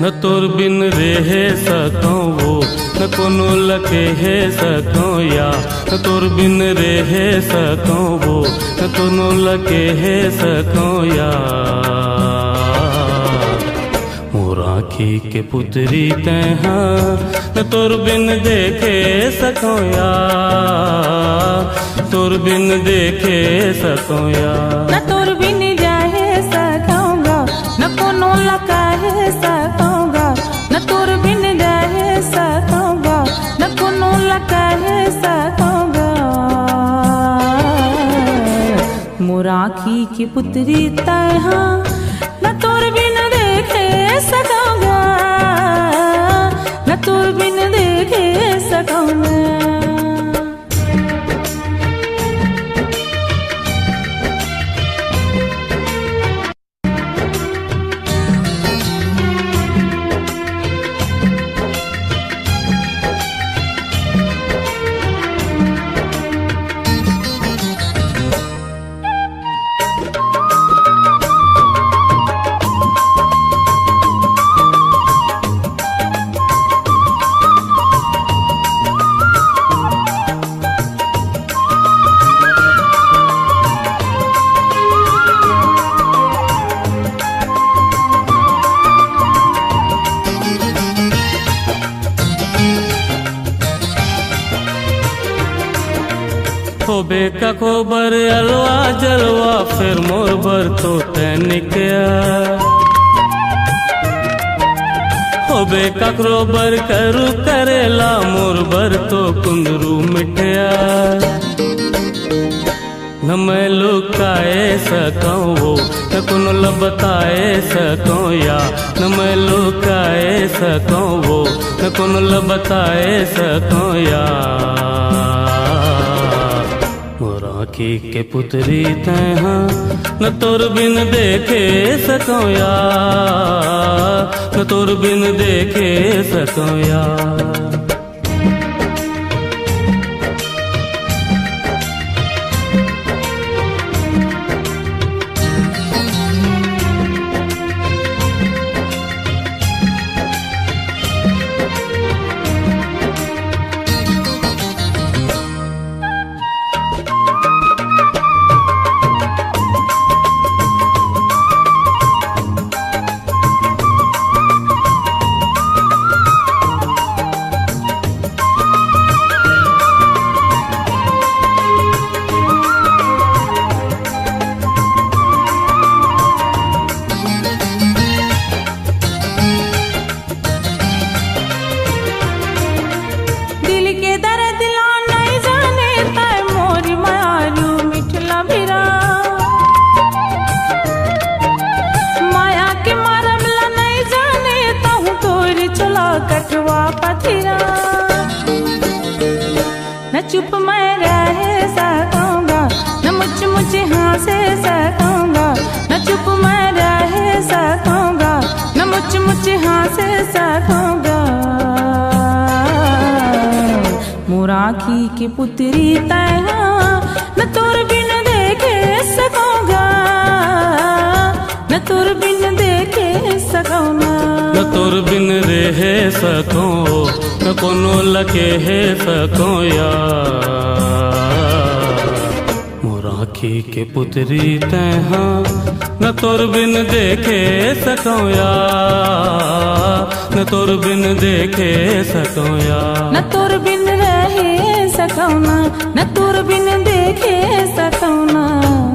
न तोर बिन रह सकूं वो न कोनो लके है सकूं या न तोर बिन रह सकूं वो न कोनो लके है सकूं या मोर आँखी के पुतरी तैहा न तोर बिन देखे सकूं या तोर बिन देखे सकूं या न तोर बिन जाहे सकूंगा न कोनो लका है सकूंगा न तोर बिन जाहे सकूंगा न कोनो लका है सकूंगा मोर आँखी की पुतरी तैहा न तोर बिन देखे सकूंगा न तोर बिन देखे सकूंगा। होबे का खोबर अलवा जलवा फिर मोर बर तो तैनिकया होबे का खोबर करू करेला मोर बर तो कुंदरू मिठया न मैं लुकाए सकूं वो न कोनो बताए सकूं या न मैं लुकाए सकूं वो न कोनो बताए सकूं या मोर आँखी के पुतरी तैहा न तोर बिन देखे सकूं या न तोर बिन देखे सकूं या कटवा पथिरा न चुप मैं रह सकूंगा न मुझ हंसे सकूंगा न चुप मैं रह सकूंगा न मुझ हंसे सकूंगा मोर आँखी की पुतरी तैहा न तोर बिन देखे सकूंगा न तोर बिन देखे सकूंगा न तोर बिन रह सकूं न कोनो लके है सकूं या मोर आँखी के पुतरी तैहा न तोर बिन देखे सकूं या न तोर बिन देखे सकूं या न तोर बिन रह सकूं न तोर बिन देखे सकूं।